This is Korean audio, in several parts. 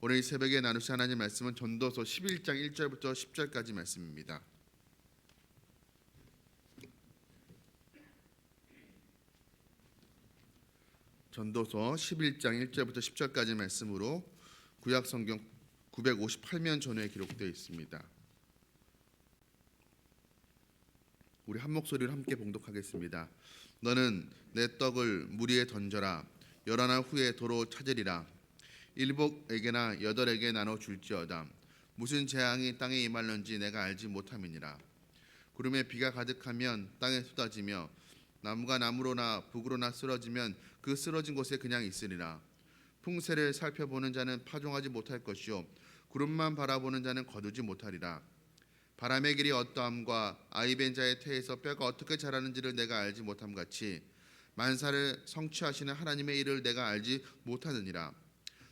오늘 이 새벽에 나누실 하나님 말씀은 전도서 11장 1절부터 10절까지 말씀입니다. 전도서 11장 1절부터 10절까지 말씀으로 구약 성경 958면 전에 기록되어 있습니다. 우리 한 목소리로 함께 봉독하겠습니다. 너는 내 떡을 물 위에 던져라. 여러 날 후에 도로 찾으리라. 일곱에게나 여덟에게 나눠 줄지어다. 무슨 재앙이 땅에 임할는지 내가 알지 못함이니라. 구름에 비가 가득하면 땅에 쏟아지며 나무가 나무로나 북으로나 쓰러지면 그 쓰러진 곳에 그냥 있으리라. 풍세를 살펴보는 자는 파종하지 못할 것이요 구름만 바라보는 자는 거두지 못하리라. 바람의 길이 어떠함과 아이벤 자의 태에서 뼈가 어떻게 자라는지를 내가 알지 못함같이 만사를 성취하시는 하나님의 일을 내가 알지 못하느니라.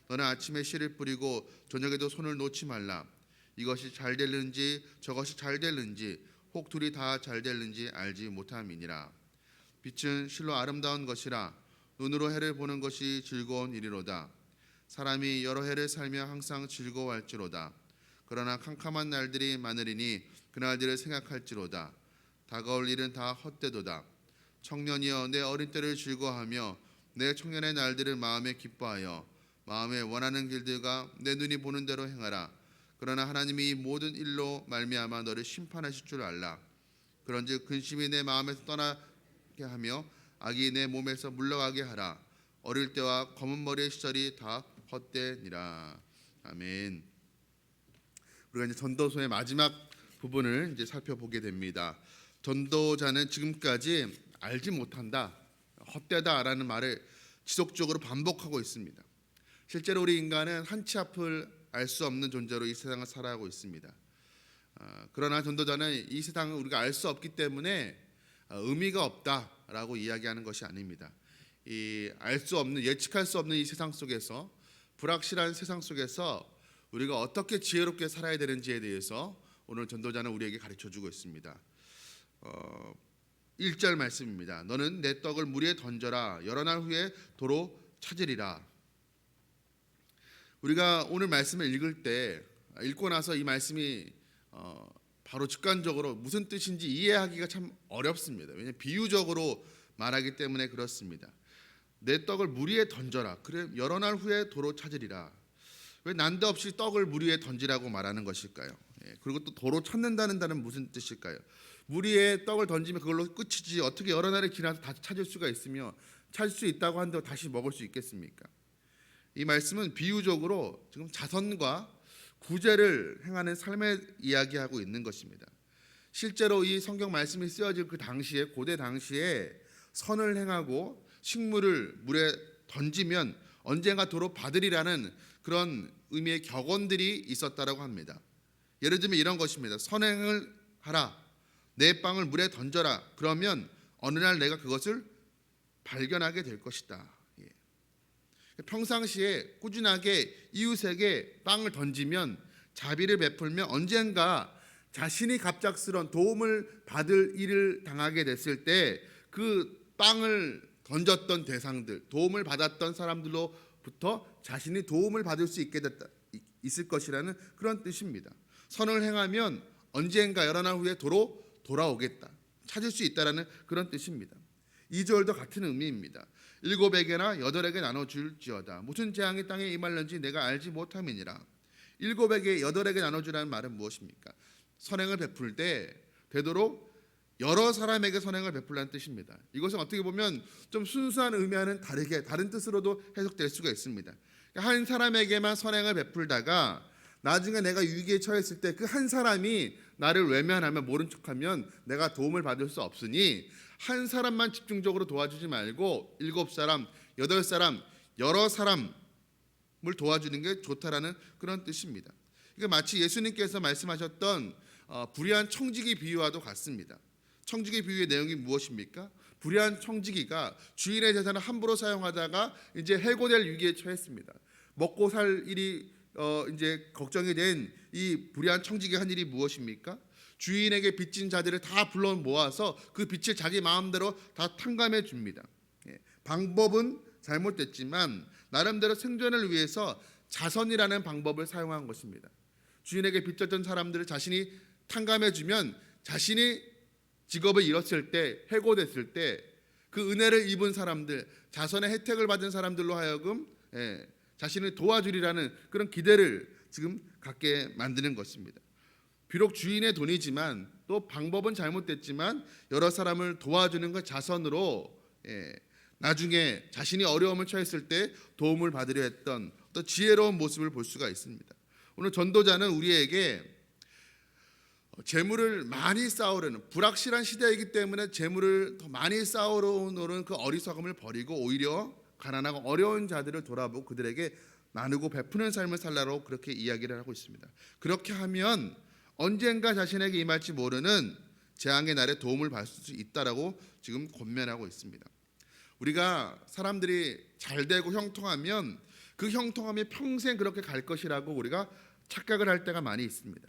너는 아침에 씨를 뿌리고 저녁에도 손을 놓지 말라. 이것이 잘 될는지 저것이 잘 될는지 혹 둘이 다 잘 될는지 알지 못함이니라. 빛은 실로 아름다운 것이라. 눈으로 해를 보는 것이 즐거운 일이로다. 사람이 여러 해를 살며 항상 즐거워할지로다. 그러나 캄캄한 날들이 많으리니 그날들을 생각할지로다. 다가올 일은 다 헛되도다. 청년이여 내 어린 때를 즐거워하며 내 청년의 날들을 마음에 기뻐하여 마음에 원하는 길들과 내 눈이 보는 대로 행하라. 그러나 하나님이 이 모든 일로 말미암아 너를 심판하실 줄 알라. 그런즉 근심이 내 마음에서 떠나게 하며 악이 내 몸에서 물러가게 하라. 어릴 때와 검은 머리의 시절이 다 헛되니라. 아멘. 우리가 이제 전도서의 마지막 부분을 이제 살펴보게 됩니다. 전도자는 지금까지 알지 못한다, 헛되다라는 말을 지속적으로 반복하고 있습니다. 실제로 우리 인간은 한치 앞을 알 수 없는 존재로 이 세상을 살아가고 있습니다. 그러나 전도자는 이 세상을 우리가 알 수 없기 때문에 의미가 없다라고 이야기하는 것이 아닙니다. 이 알 수 없는, 예측할 수 없는 이 세상 속에서, 불확실한 세상 속에서 우리가 어떻게 지혜롭게 살아야 되는지에 대해서 오늘 전도자는 우리에게 가르쳐주고 있습니다. 1절 말씀입니다. 너는 내 떡을 물 위에 던져라. 여러 날 후에 도로 찾으리라. 우리가 오늘 말씀을 읽을 때, 읽고 나서 이 말씀이 바로 직관적으로 무슨 뜻인지 이해하기가 참 어렵습니다. 왜냐하면 비유적으로 말하기 때문에 그렇습니다. 내 떡을 물 위에 던져라. 그래 여러 날 후에 도로 찾으리라. 왜 난데없이 떡을 물 위에 던지라고 말하는 것일까요? 그리고 또 도로 찾는다는 단어는 무슨 뜻일까요? 물 위에 떡을 던지면 그걸로 끝이지 어떻게 여러 날이 지나서 다시 찾을 수가 있으며 찾을 수 있다고 한다고 다시 먹을 수 있겠습니까? 이 말씀은 비유적으로 지금 자선과 구제를 행하는 삶을 이야기하고 있는 것입니다. 실제로 이 성경 말씀이 쓰여질 그 당시에, 고대 당시에 선을 행하고 식물을 물에 던지면 언젠가 도로 받으리라는 그런 의미의 격언들이 있었다라고 합니다. 예를 들면 이런 것입니다. 선행을 하라. 내 빵을 물에 던져라. 그러면 어느 날 내가 그것을 발견하게 될 것이다. 평상시에 꾸준하게 이웃에게 빵을 던지면, 자비를 베풀면 언젠가 자신이 갑작스런 도움을 받을 일을 당하게 됐을 때 그 빵을 던졌던 대상들, 도움을 받았던 사람들로부터 자신이 도움을 받을 수 있을 것이라는 그런 뜻입니다. 선을 행하면 언젠가 여러 날 후에 도로 돌아오겠다, 찾을 수 있다라는 그런 뜻입니다. 2절도 같은 의미입니다. 일곱에게나 여덟에게 나눠줄지어다. 무슨 재앙이 땅에 임할는지 내가 알지 못함이니라. 일곱에게 여덟에게 나눠주라는 말은 무엇입니까? 선행을 베풀 때 되도록 여러 사람에게 선행을 베풀라는 뜻입니다. 이것은 어떻게 보면 좀 순수한 의미와는 다른 뜻으로도 해석될 수가 있습니다. 한 사람에게만 선행을 베풀다가 나중에 내가 위기에 처했을 때 그 한 사람이 나를 외면하면, 모른 척하면 내가 도움을 받을 수 없으니 한 사람만 집중적으로 도와주지 말고 7사람, 8사람, 여러 사람을 도와주는 게 좋다라는 그런 뜻입니다. 이게 마치 예수님께서 말씀하셨던 불의한 청지기 비유와도 같습니다. 청지기 비유의 내용이 무엇입니까? 불의한 청지기가 주인의 재산을 함부로 사용하다가 이제 해고될 위기에 처했습니다. 먹고 살 일이 이제 걱정이 된 이 불의한 청지기가 한 일이 무엇입니까? 주인에게 빚진 자들을 다 불러 모아서 그 빚을 자기 마음대로 다 탕감해 줍니다. 방법은 잘못됐지만 나름대로 생존을 위해서 자선이라는 방법을 사용한 것입니다. 주인에게 빚졌던 사람들을 자신이 탕감해주면 자신이 직업을 잃었을 때, 해고됐을 때 그 은혜를 입은 사람들, 자선의 혜택을 받은 사람들로 하여금 자신을 도와주리라는 그런 기대를 지금 갖게 만드는 것입니다. 비록 주인의 돈이지만 또 방법은 잘못됐지만 여러 사람을 도와주는 것 자선으로 나중에 자신이 어려움을 처했을 때 도움을 받으려 했던 또 지혜로운 모습을 볼 수가 있습니다. 오늘 전도자는 우리에게 재물을 많이 쌓으려는 불확실한 시대이기 때문에 재물을 더 많이 쌓으려는 그 어리석음을 버리고 오히려 가난하고 어려운 자들을 돌아보고 그들에게 나누고 베푸는 삶을 살라고 그렇게 이야기를 하고 있습니다. 그렇게 하면 언젠가 자신에게 임할지 모르는 재앙의 날에 도움을 받을 수 있다라고 지금 권면하고 있습니다. 우리가 사람들이 잘 되고 형통하면 그 형통함이 평생 그렇게 갈 것이라고 우리가 착각을 할 때가 많이 있습니다.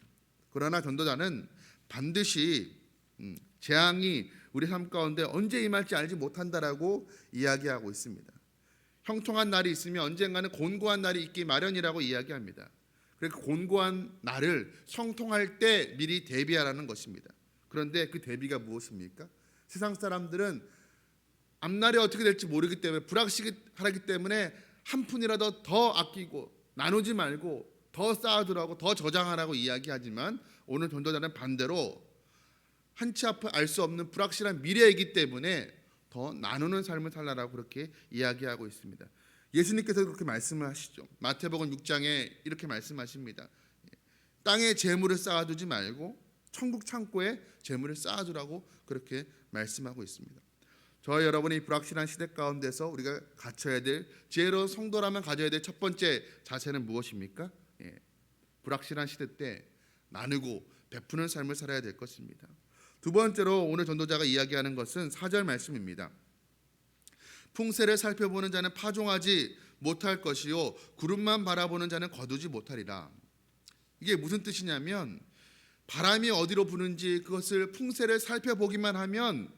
그러나 전도자는 반드시 재앙이 우리 삶 가운데 언제 임할지 알지 못한다라고 이야기하고 있습니다. 형통한 날이 있으면 언젠가는 곤고한 날이 있기 마련이라고 이야기합니다. 그래서 곤고한 날을 형통할 때 미리 대비하라는 것입니다. 그런데 그 대비가 무엇입니까? 세상 사람들은 앞날이 어떻게 될지 모르기 때문에 불확실하기 때문에 한 푼이라도 더 아끼고 나누지 말고 더 쌓아두라고 더 저장하라고 이야기하지만 오늘 전도자는 반대로 한치 앞을 알 수 없는 불확실한 미래이기 때문에 더 나누는 삶을 살라라고 그렇게 이야기하고 있습니다. 예수님께서 그렇게 말씀을 하시죠. 마태복음 6장에 이렇게 말씀하십니다. 땅에 재물을 쌓아두지 말고 천국 창고에 재물을 쌓아두라고 그렇게 말씀하고 있습니다. 저와 여러분이 불확실한 시대 가운데서 우리가 갖춰야 될 지혜로운 성도라면 가져야 될 첫 번째 자세는 무엇입니까? 불확실한 시대 때 나누고 베푸는 삶을 살아야 될 것입니다. 두 번째로 오늘 전도자가 이야기하는 것은 4절 말씀입니다. 풍세를 살펴보는 자는 파종하지 못할 것이요 구름만 바라보는 자는 거두지 못하리라. 이게 무슨 뜻이냐면 바람이 어디로 부는지 그것을 풍세를 살펴보기만 하면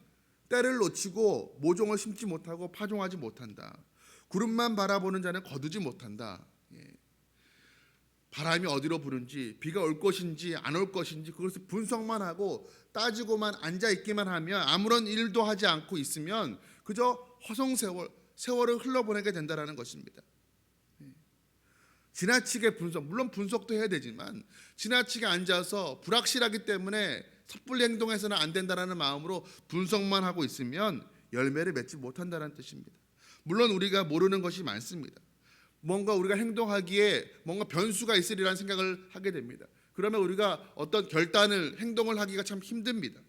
때를 놓치고 모종을 심지 못하고 파종하지 못한다. 구름만 바라보는 자는 거두지 못한다. 바람이 어디로 부는지 비가 올 것인지 안 올 것인지 그것을 분석만 하고 따지고만 앉아있기만 하면 아무런 일도 하지 않고 있으면 그저 허송세월을 흘러보내게 된다는 것입니다. 지나치게 분석, 물론 분석도 해야 되지만 지나치게 앉아서 불확실하기 때문에 섣불리 행동해서는 안 된다는 마음으로 분석만 하고 있으면 열매를 맺지 못한다는 뜻입니다. 물론 우리가 모르는 것이 많습니다. 뭔가 우리가 행동하기에 뭔가 변수가 있으리라는 생각을 하게 됩니다. 그러면 우리가 어떤 결단을 행동을 하기가 참 힘듭니다.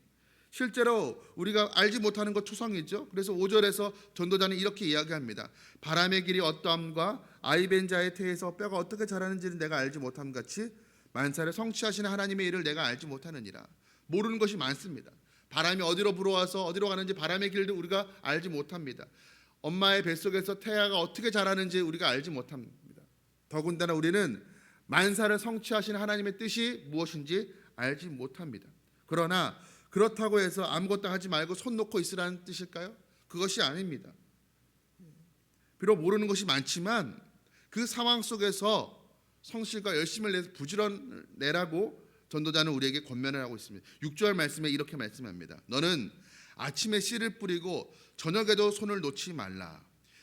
실제로 우리가 알지 못하는 것 투성이죠. 그래서 5절에서 전도자는 이렇게 이야기합니다. 바람의 길이 어떠함과 아이벤 자의 태에서 뼈가 어떻게 자라는지는 내가 알지 못함 같이 만사를 성취하시는 하나님의 일을 내가 알지 못하느니라. 모르는 것이 많습니다. 바람이 어디로 불어와서 어디로 가는지 바람의 길도 우리가 알지 못합니다. 엄마의 뱃속에서 태아가 어떻게 자라는지 우리가 알지 못합니다. 더군다나 우리는 만사를 성취하시는 하나님의 뜻이 무엇인지 알지 못합니다. 그러나 그렇다고 해서 아무것도 하지 말고 손 놓고 있으라는 뜻일까요? 그것이 아닙니다. 비록 모르는 것이 많지만 그 상황 속에서 성실과 열심을 내서 부지런을 내라고 전도자는 우리에게 권면을 하고 있습니다. 6절 말씀에 이렇게 말씀합니다. 너는 아침에 씨를 뿌리고 저녁에도 손을 놓지 말라.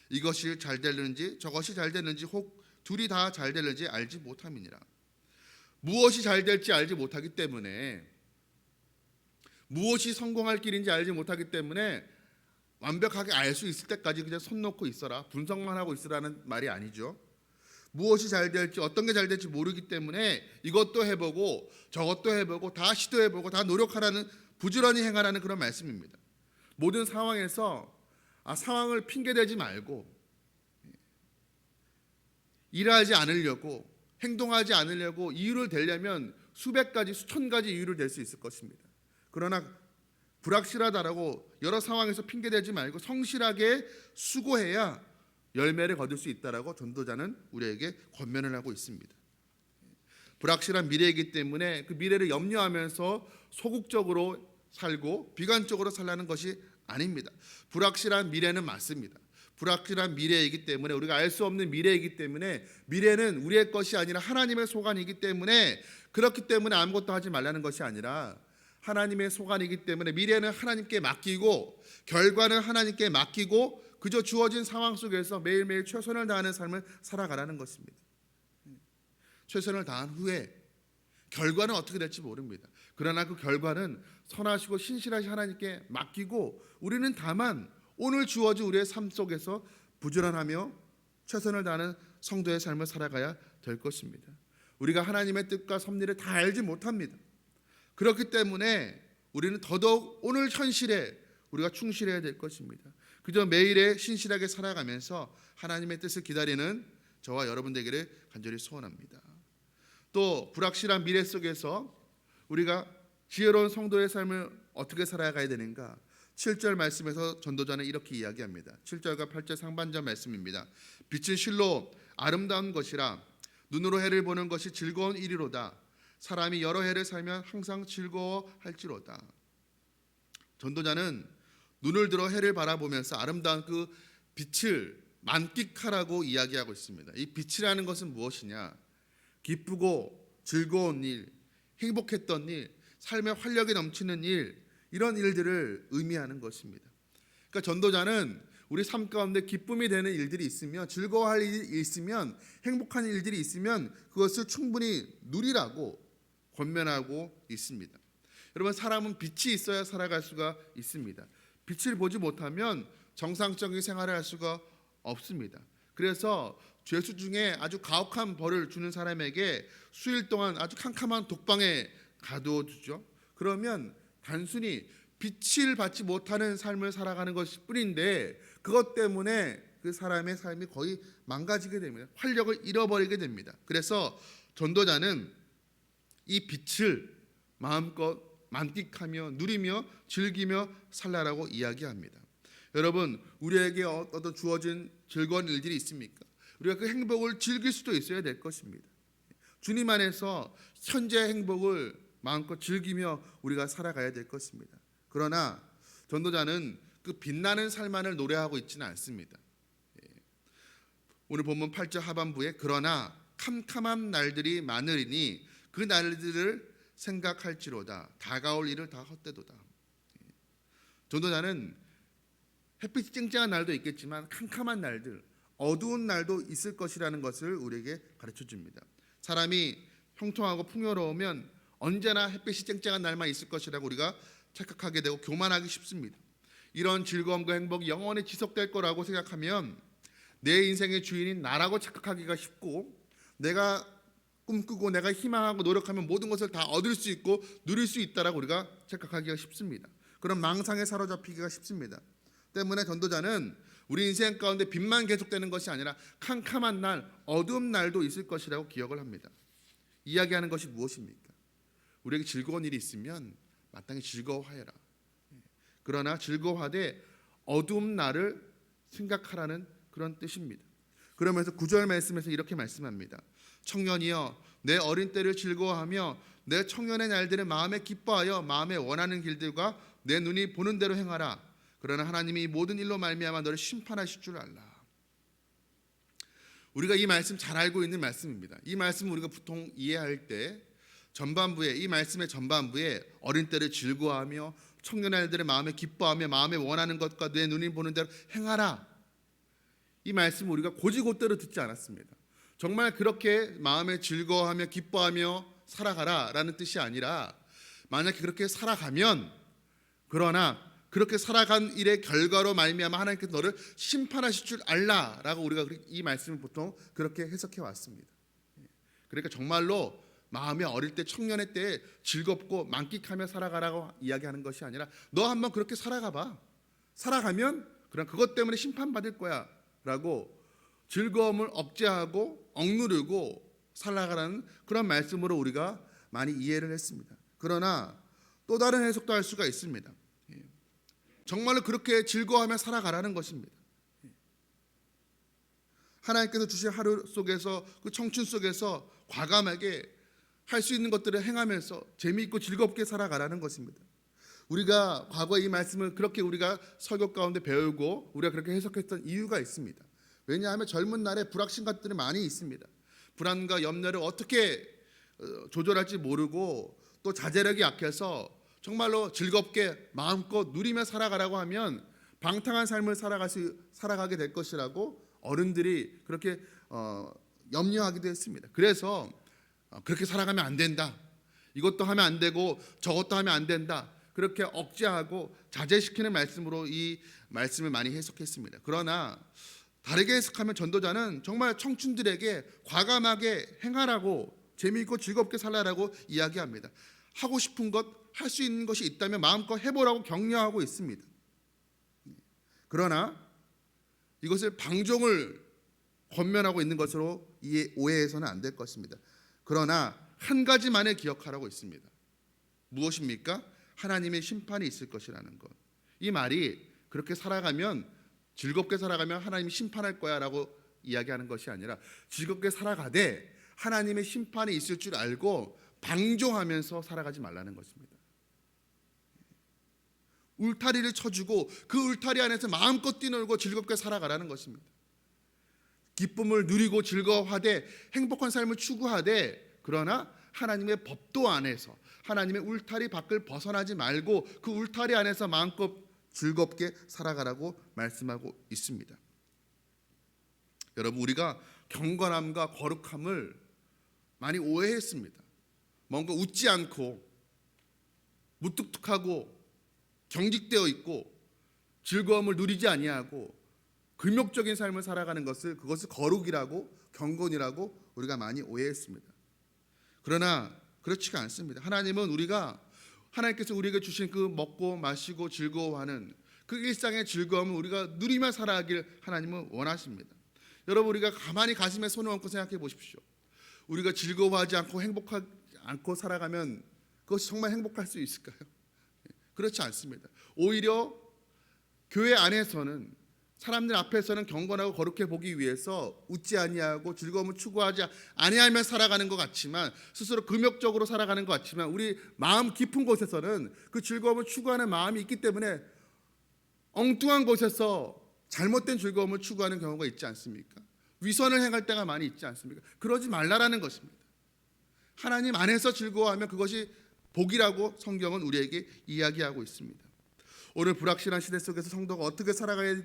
이것이 잘 되는지 저것이 잘 되는지 혹 둘이 다 잘 되는지 알지 못함이니라. 무엇이 잘 될지 알지 못하기 때문에 무엇이 성공할 길인지 알지 못하기 때문에 완벽하게 알 수 있을 때까지 그냥 손 놓고 있어라. 분석만 하고 있으라는 말이 아니죠. 무엇이 잘 될지 어떤 게 잘 될지 모르기 때문에 이것도 해보고 저것도 해보고 다 시도해보고 다 노력하라는 부지런히 행하라는 그런 말씀입니다. 모든 상황에서 상황을 핑계대지 말고 일하지 않으려고 행동하지 않으려고 이유를 대려면 수백 가지 수천 가지 이유를 댈 수 있을 것입니다. 그러나 불확실하다라고 여러 상황에서 핑계대지 말고 성실하게 수고해야 열매를 거둘 수 있다라고 전도자는 우리에게 권면을 하고 있습니다. 불확실한 미래이기 때문에 그 미래를 염려하면서 소극적으로 살고 비관적으로 살라는 것이 아닙니다. 불확실한 미래는 맞습니다. 불확실한 미래이기 때문에, 우리가 알 수 없는 미래이기 때문에, 미래는 우리의 것이 아니라 하나님의 소관이기 때문에, 그렇기 때문에 아무것도 하지 말라는 것이 아니라 하나님의 소관이기 때문에 미래는 하나님께 맡기고 결과는 하나님께 맡기고 그저 주어진 상황 속에서 매일매일 최선을 다하는 삶을 살아가라는 것입니다. 최선을 다한 후에 결과는 어떻게 될지 모릅니다. 그러나 그 결과는 선하시고 신실하신 하나님께 맡기고 우리는 다만 오늘 주어진 우리의 삶 속에서 부지런하며 최선을 다하는 성도의 삶을 살아가야 될 것입니다. 우리가 하나님의 뜻과 섭리를 다 알지 못합니다. 그렇기 때문에 우리는 더더욱 오늘 현실에 우리가 충실해야 될 것입니다. 그저 매일에 신실하게 살아가면서 하나님의 뜻을 기다리는 저와 여러분 되기를 간절히 소원합니다. 또 불확실한 미래 속에서 우리가 지혜로운 성도의 삶을 어떻게 살아가야 되는가? 7절 말씀에서 전도자는 이렇게 이야기합니다. 7절과 8절 상반절 말씀입니다. 빛은 실로 아름다운 것이라 눈으로 해를 보는 것이 즐거운 일이로다. 사람이 여러 해를 살면 항상 즐거워할지로다. 전도자는 눈을 들어 해를 바라보면서 아름다운 그 빛을 만끽하라고 이야기하고 있습니다. 이 빛이라는 것은 무엇이냐? 기쁘고 즐거운 일, 행복했던 일, 삶의 활력이 넘치는 일, 이런 일들을 의미하는 것입니다. 그러니까 전도자는 우리 삶 가운데 기쁨이 되는 일들이 있으면, 즐거워할 일이 있으면, 행복한 일들이 있으면 그것을 충분히 누리라고 권면하고 있습니다. 여러분, 사람은 빛이 있어야 살아갈 수가 있습니다. 빛을 보지 못하면 정상적인 생활을 할 수가 없습니다. 그래서 죄수 중에 아주 가혹한 벌을 주는 사람에게 수일 동안 아주 캄캄한 독방에 가두어 두죠. 그러면 단순히 빛을 받지 못하는 삶을 살아가는 것일 뿐인데 그것 때문에 그 사람의 삶이 거의 망가지게 됩니다. 활력을 잃어버리게 됩니다. 그래서 전도자는 이 빛을 마음껏 만끽하며 누리며 즐기며 살라라고 이야기합니다. 여러분, 우리에게 어떤 주어진 즐거운 일들이 있습니까? 우리가 그 행복을 즐길 수도 있어야 될 것입니다. 주님 안에서 현재 행복을 마음껏 즐기며 우리가 살아가야 될 것입니다. 그러나 전도자는 그 빛나는 삶만을 노래하고 있지는 않습니다. 오늘 본문 8절 하반부에 그러나 캄캄한 날들이 많으리니 그 날들을 생각할지로다. 다가올 일을 다 헛되도다. 전도자는 햇빛이 쨍쨍한 날도 있겠지만 캄캄한 날들, 어두운 날도 있을 것이라는 것을 우리에게 가르쳐 줍니다. 사람이 형통하고 풍요로우면 언제나 햇빛이 쨍쨍한 날만 있을 것이라고 우리가 착각하게 되고 교만하기 쉽습니다. 이런 즐거움과 행복이 영원히 지속될 거라고 생각하면 내 인생의 주인인 나라고 착각하기가 쉽고, 내가 꿈꾸고 내가 희망하고 노력하면 모든 것을 다 얻을 수 있고 누릴 수 있다라고 우리가 착각하기가 쉽습니다. 그런 망상에 사로잡히기가 쉽습니다. 때문에 전도자는 우리 인생 가운데 빛만 계속되는 것이 아니라 캄캄한 날, 어두운 날도 있을 것이라고 기억을 합니다. 이야기하는 것이 무엇입니까? 우리에게 즐거운 일이 있으면 마땅히 즐거워하여라. 그러나 즐거워하되 어두운 날을 생각하라는 그런 뜻입니다. 그러면서 9절 말씀에서 이렇게 말씀합니다. 청년이여 내 어린 때를 즐거워하며 내 청년의 날들을 마음에 기뻐하여 마음에 원하는 길들과 내 눈이 보는 대로 행하라. 그러나 하나님이 이 모든 일로 말미암아 너를 심판하실 줄 알라. 우리가 이 말씀 잘 알고 있는 말씀입니다. 이 말씀 우리가 보통 이해할 때 전반부에, 이 말씀의 전반부에 어린 때를 즐거워하며 청년의 날들을 마음에 기뻐하며 마음에 원하는 것과 내 눈이 보는 대로 행하라. 이 말씀 우리가 곧이곧대로 듣지 않았습니다. 정말 그렇게 마음에 즐거워하며 기뻐하며 살아가라라는 뜻이 아니라, 만약에 그렇게 살아가면, 그러나 그렇게 살아간 일의 결과로 말미암아 하나님께서 너를 심판하실 줄 알라라고 우리가 이 말씀을 보통 그렇게 해석해 왔습니다. 그러니까 정말로 마음에 어릴 때, 청년의 때에 즐겁고 만끽하며 살아가라고 이야기하는 것이 아니라 너 한번 그렇게 살아가봐. 살아가면 그럼 그것 때문에 심판받을 거야 라고 즐거움을 억제하고 억누르고 살아가라는 그런 말씀으로 우리가 많이 이해를 했습니다. 그러나 또 다른 해석도 할 수가 있습니다. 정말로 그렇게 즐거워하며 살아가라는 것입니다. 하나님께서 주신 하루 속에서, 그 청춘 속에서 과감하게 할 수 있는 것들을 행하면서 재미있고 즐겁게 살아가라는 것입니다. 우리가 과거에 이 말씀을 그렇게 우리가 설교 가운데 배우고 우리가 그렇게 해석했던 이유가 있습니다. 왜냐하면 젊은 날에 불확신 것들이 많이 있습니다. 불안과 염려를 어떻게 조절할지 모르고 또 자제력이 약해서 정말로 즐겁게 마음껏 누리며 살아가라고 하면 방탕한 삶을 살아가게 될 것이라고 어른들이 그렇게 염려하기도 했습니다. 그래서 그렇게 살아가면 안 된다. 이것도 하면 안 되고 저것도 하면 안 된다. 그렇게 억제하고 자제시키는 말씀으로 이 말씀을 많이 해석했습니다. 그러나 다르게 해석하면 전도자는 정말 청춘들에게 과감하게 행하라고 재미있고 즐겁게 살라라고 이야기합니다. 하고 싶은 것, 할 수 있는 것이 있다면 마음껏 해보라고 격려하고 있습니다. 그러나 이것을 방종을 권면하고 있는 것으로 오해해서는 안 될 것입니다. 그러나 한 가지만을 기억하라고 있습니다. 무엇입니까? 하나님의 심판이 있을 것이라는 것. 이 말이 그렇게 살아가면 즐겁게 살아가면 하나님이 심판할 거야 라고 이야기하는 것이 아니라 즐겁게 살아가되 하나님의 심판이 있을 줄 알고 방종하면서 살아가지 말라는 것입니다. 울타리를 쳐주고 그 울타리 안에서 마음껏 뛰놀고 즐겁게 살아가라는 것입니다. 기쁨을 누리고 즐거워하되 행복한 삶을 추구하되 그러나 하나님의 법도 안에서 하나님의 울타리 밖을 벗어나지 말고 그 울타리 안에서 마음껏 즐겁게 살아가라고 말씀하고 있습니다. 여러분, 우리가 경건함과 거룩함을 많이 오해했습니다. 뭔가 웃지 않고 무뚝뚝하고 경직되어 있고 즐거움을 누리지 아니하고 금욕적인 삶을 살아가는 그것을 거룩이라고 경건이라고 우리가 많이 오해했습니다. 그러나 그렇지가 않습니다. 하나님께서 우리에게 주신 그 먹고 마시고 즐거워하는 그 일상의 즐거움을 우리가 누리며 살아가길 하나님은 원하십니다. 여러분, 우리가 가만히 가슴에 손을 얹고 생각해 보십시오. 우리가 즐거워하지 않고 행복하지 않고 살아가면 그것이 정말 행복할 수 있을까요? 그렇지 않습니다. 오히려 교회 안에서는 사람들 앞에서는 경건하고 거룩해 보기 위해서 웃지 아니하고 즐거움을 추구하지 아니하며 살아가는 것 같지만 스스로 금욕적으로 살아가는 것 같지만 우리 마음 깊은 곳에서는 그 즐거움을 추구하는 마음이 있기 때문에 엉뚱한 곳에서 잘못된 즐거움을 추구하는 경우가 있지 않습니까? 위선을 행할 때가 많이 있지 않습니까? 그러지 말라라는 것입니다. 하나님 안에서 즐거워하면 그것이 복이라고 성경은 우리에게 이야기하고 있습니다. 오늘 불확실한 시대 속에서 성도가 어떻게 살아가야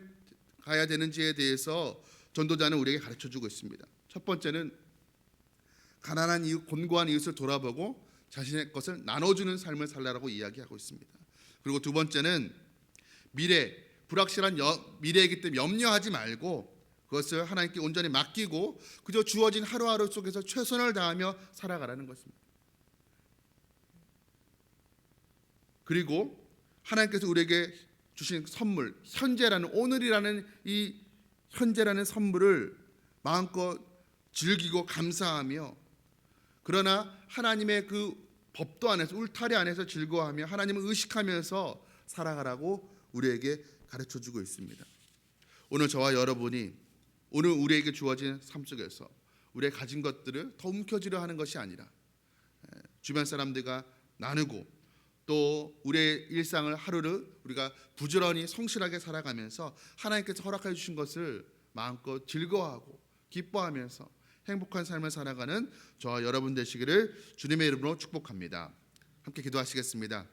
되는지에 대해서 전도자는 우리에게 가르쳐주고 있습니다. 첫 번째는 가난한 이웃, 곤고한 이웃을 돌아보고 자신의 것을 나눠주는 삶을 살라라고 이야기하고 있습니다. 그리고 두 번째는 불확실한 미래이기 때문에 염려하지 말고 그것을 하나님께 온전히 맡기고 그저 주어진 하루하루 속에서 최선을 다하며 살아가라는 것입니다. 그리고 하나님께서 우리에게 주신 선물, 현재라는 오늘이라는 이 현재라는 선물을 마음껏 즐기고 감사하며 그러나 하나님의 그 법도 안에서 울타리 안에서 즐거워하며 하나님을 의식하면서 살아가라고 우리에게 가르쳐주고 있습니다. 오늘 저와 여러분이 오늘 우리에게 주어진 삶 속에서 우리의 가진 것들을 더 움켜쥐려 하는 것이 아니라 주변 사람들과 나누고 또 우리의 일상을 하루를 우리가 부지런히 성실하게 살아가면서 하나님께서 허락해 주신 것을 마음껏 즐거워하고 기뻐하면서 행복한 삶을 살아가는 저와 여러분 되시기를 주님의 이름으로 축복합니다. 함께 기도하시겠습니다.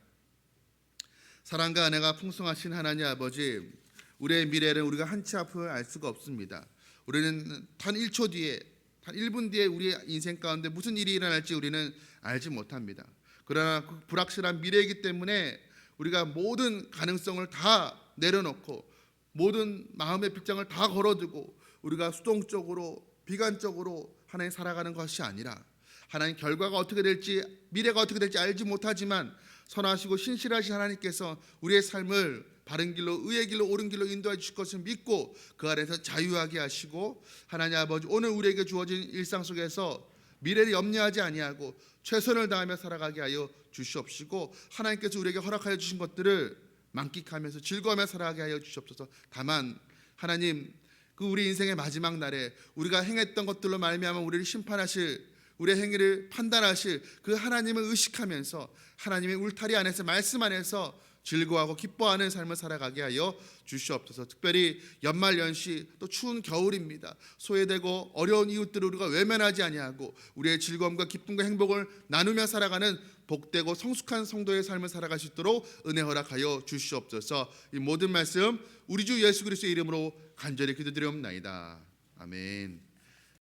사랑과 은혜가 풍성하신 하나님 아버지, 우리의 미래는 우리가 한치 앞을 알 수가 없습니다. 우리는 단 1초 뒤에, 단 1분 뒤에 우리의 인생 가운데 무슨 일이 일어날지 우리는 알지 못합니다. 그러나 그 불확실한 미래이기 때문에 우리가 모든 가능성을 다 내려놓고 모든 마음의 빗장을 다 걸어두고 우리가 수동적으로 비관적으로 하나님 살아가는 것이 아니라 하나님 결과가 어떻게 될지 미래가 어떻게 될지 알지 못하지만 선하시고 신실하신 하나님께서 우리의 삶을 바른 길로 의의 길로 옳은 길로 인도해 주실 것을 믿고 그 아래서 자유하게 하시고 하나님 아버지 오늘 우리에게 주어진 일상 속에서 미래를 염려하지 아니하고 최선을 다하며 살아가게 하여 주시옵시고 하나님께서 우리에게 허락하여 주신 것들을 만끽하면서 즐거워하며 살아가게 하여 주시옵소서. 다만 하나님 그 우리 인생의 마지막 날에 우리가 행했던 것들로 말미암아 우리를 심판하실 우리의 행위를 판단하실 그 하나님을 의식하면서 하나님의 울타리 안에서 말씀 안에서 즐거워하고 기뻐하는 삶을 살아가게 하여 주시옵소서. 특별히 연말연시 또 추운 겨울입니다. 소외되고 어려운 이웃들을 우리가 외면하지 아니하고 우리의 즐거움과 기쁨과 행복을 나누며 살아가는 복되고 성숙한 성도의 삶을 살아갈 수 있도록 은혜 허락하여 주시옵소서. 이 모든 말씀 우리 주 예수 그리스도의 이름으로 간절히 기도드리옵나이다. 아멘.